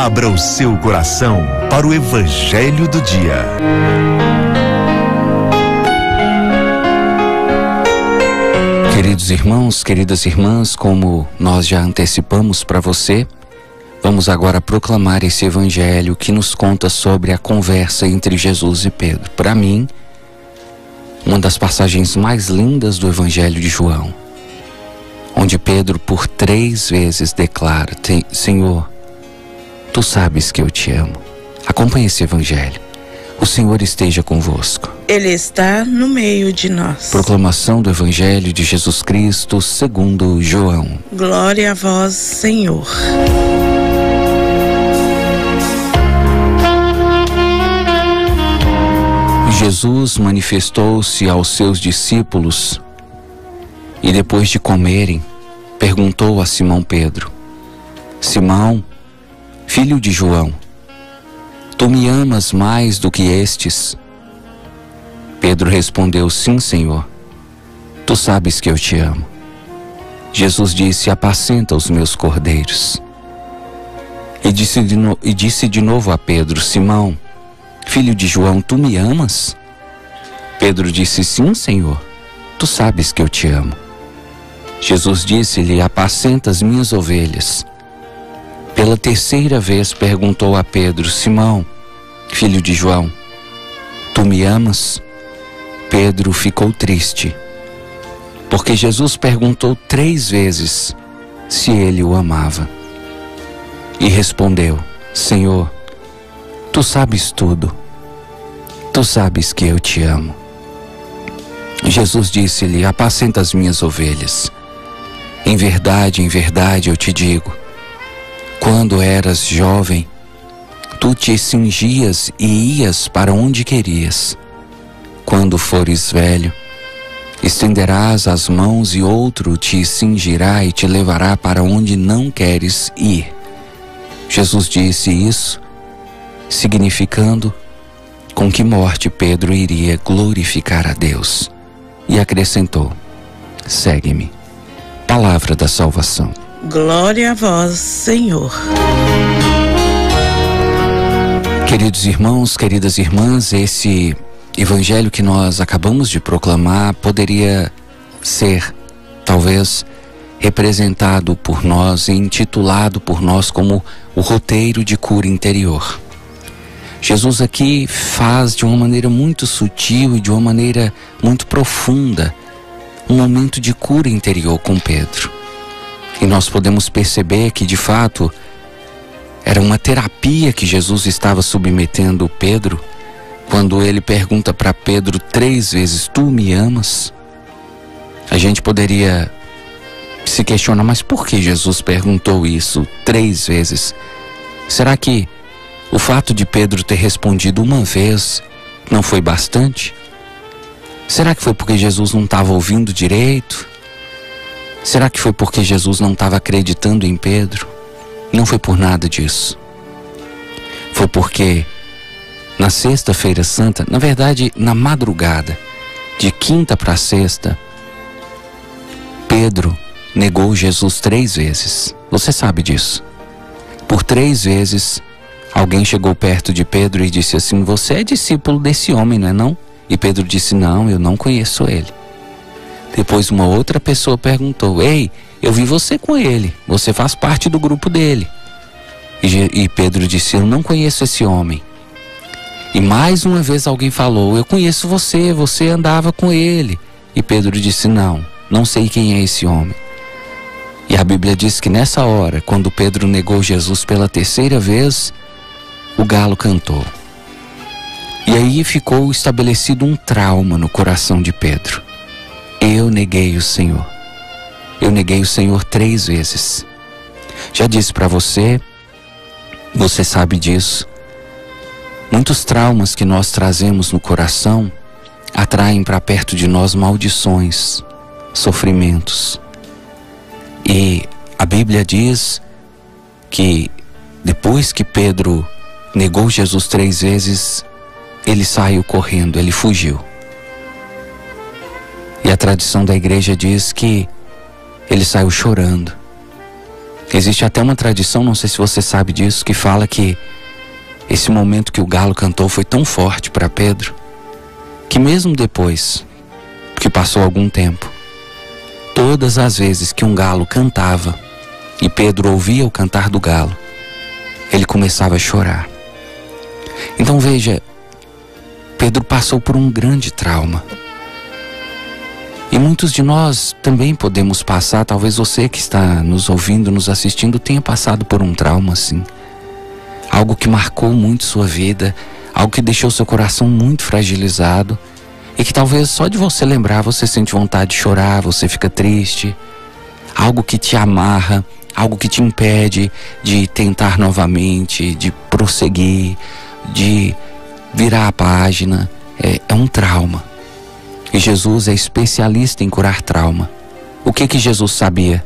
Abra o seu coração para o Evangelho do Dia. Queridos irmãos, queridas irmãs, como nós já antecipamos para você, vamos agora proclamar esse Evangelho que nos conta sobre a conversa entre Jesus e Pedro. Para mim, uma das passagens mais lindas do Evangelho de João, onde Pedro por 3 vezes declara: Senhor, Tu sabes que eu te amo. Acompanhe esse Evangelho. O Senhor esteja convosco. Ele está no meio de nós. Proclamação do Evangelho de Jesus Cristo segundo João. Glória a vós, Senhor. Jesus manifestou-se aos seus discípulos e, depois de comerem, perguntou a Simão Pedro: Simão, filho de João, tu me amas mais do que estes? Pedro respondeu: Sim, Senhor, tu sabes que eu te amo. Jesus disse: Apacenta os meus cordeiros. E disse de novo a Pedro: Simão, filho de João, tu me amas? Pedro disse: Sim, Senhor, tu sabes que eu te amo. Jesus disse-lhe: Apacenta as minhas ovelhas. Pela 3ª vez perguntou a Pedro: Simão, filho de João, tu me amas? Pedro ficou triste, porque Jesus perguntou 3 vezes se ele o amava. E respondeu: Senhor, tu sabes tudo. Tu sabes que eu te amo. Jesus disse-lhe: Apacenta as minhas ovelhas. Em verdade eu te digo, quando eras jovem, tu te cingias e ias para onde querias. Quando fores velho, estenderás as mãos e outro te cingirá e te levará para onde não queres ir. Jesus disse isso, significando com que morte Pedro iria glorificar a Deus. E acrescentou: Segue-me. Palavra da salvação. Glória a vós, Senhor. Queridos irmãos, queridas irmãs, esse Evangelho que nós acabamos de proclamar poderia ser, talvez, representado por nós e intitulado por nós como o roteiro de cura interior. Jesus aqui faz de uma maneira muito sutil e de uma maneira muito profunda um momento de cura interior com Pedro. E nós podemos perceber que, de fato, era uma terapia que Jesus estava submetendo Pedro quando ele pergunta para Pedro 3 vezes: Tu me amas? A gente poderia se questionar: mas por que Jesus perguntou isso 3 vezes? Será que o fato de Pedro ter respondido uma vez não foi bastante? Será que foi porque Jesus não estava ouvindo direito? Será que foi porque Jesus não estava acreditando em Pedro? Não foi por nada disso. Foi porque na Sexta-feira Santa, na verdade na madrugada, de quinta para sexta, Pedro negou Jesus 3 vezes. Você sabe disso. Por 3 vezes, alguém chegou perto de Pedro e disse assim: Você é discípulo desse homem, não é não? E Pedro disse: Não, eu não conheço ele. Depois uma outra pessoa perguntou: Ei, eu vi você com ele, você faz parte do grupo dele. E Pedro disse: Eu não conheço esse homem. E mais uma vez alguém falou: Eu conheço você, você andava com ele. E Pedro disse: Não, não sei quem é esse homem. E a Bíblia diz que nessa hora, quando Pedro negou Jesus pela 3ª vez, o galo cantou. E aí ficou estabelecido um trauma no coração de Pedro. Eu neguei o Senhor. Eu neguei o Senhor 3 vezes. Já disse para você, você sabe disso. Muitos traumas que nós trazemos no coração atraem para perto de nós maldições, sofrimentos. E a Bíblia diz que depois que Pedro negou Jesus 3 vezes, ele saiu correndo, ele fugiu. E a tradição da igreja diz que ele saiu chorando. Existe até uma tradição, não sei se você sabe disso, que fala que esse momento que o galo cantou foi tão forte para Pedro, que mesmo depois que passou algum tempo, todas as vezes que um galo cantava e Pedro ouvia o cantar do galo, ele começava a chorar. Então veja, Pedro passou por um grande trauma. E muitos de nós também podemos passar, talvez você que está nos ouvindo, nos assistindo, tenha passado por um trauma assim. Algo que marcou muito sua vida, algo que deixou seu coração muito fragilizado e que talvez só de você lembrar você sente vontade de chorar, você fica triste. Algo que te amarra, algo que te impede de tentar novamente, de prosseguir, de virar a página. É um trauma. E Jesus é especialista em curar trauma. O que Jesus sabia?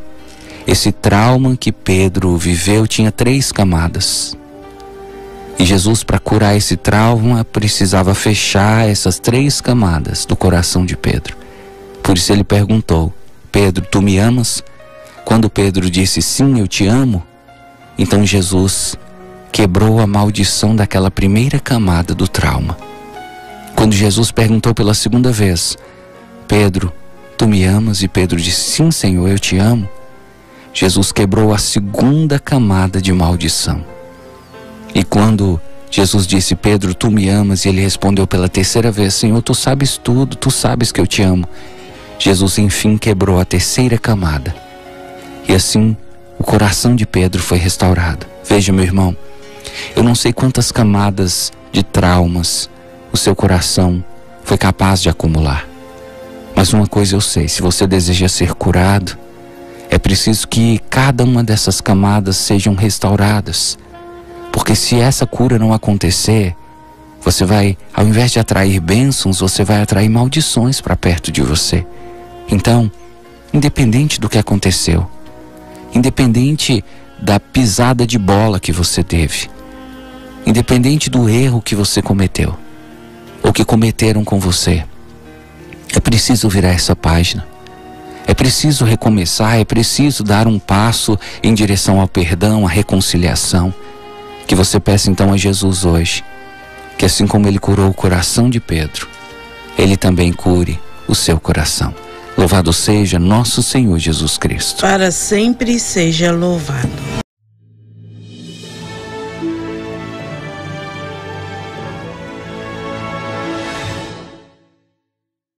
Esse trauma que Pedro viveu tinha 3 camadas. E Jesus, para curar esse trauma, precisava fechar essas 3 camadas do coração de Pedro. Por isso ele perguntou: Pedro, tu me amas? Quando Pedro disse sim, eu te amo, então Jesus quebrou a maldição daquela primeira camada do trauma. Quando Jesus perguntou pela segunda vez: Pedro, tu me amas? E Pedro disse: sim, Senhor, eu te amo. Jesus quebrou a segunda camada de maldição. E quando Jesus disse: Pedro, tu me amas? E ele respondeu pela terceira vez: Senhor, tu sabes tudo, tu sabes que eu te amo. Jesus enfim quebrou a terceira camada. E assim o coração de Pedro foi restaurado. Veja, meu irmão, eu não sei quantas camadas de traumas o seu coração foi capaz de acumular. Mas uma coisa eu sei: se você deseja ser curado, é preciso que cada uma dessas camadas sejam restauradas. Porque se essa cura não acontecer, você vai, ao invés de atrair bênçãos, você vai atrair maldições para perto de você. Então, independente do que aconteceu, independente da pisada de bola que você teve, independente do erro que você cometeu, ou que cometeram com você, é preciso virar essa página. É preciso recomeçar, é preciso dar um passo em direção ao perdão, à reconciliação. Que você peça então a Jesus hoje, que assim como ele curou o coração de Pedro, ele também cure o seu coração. Louvado seja nosso Senhor Jesus Cristo. Para sempre seja louvado.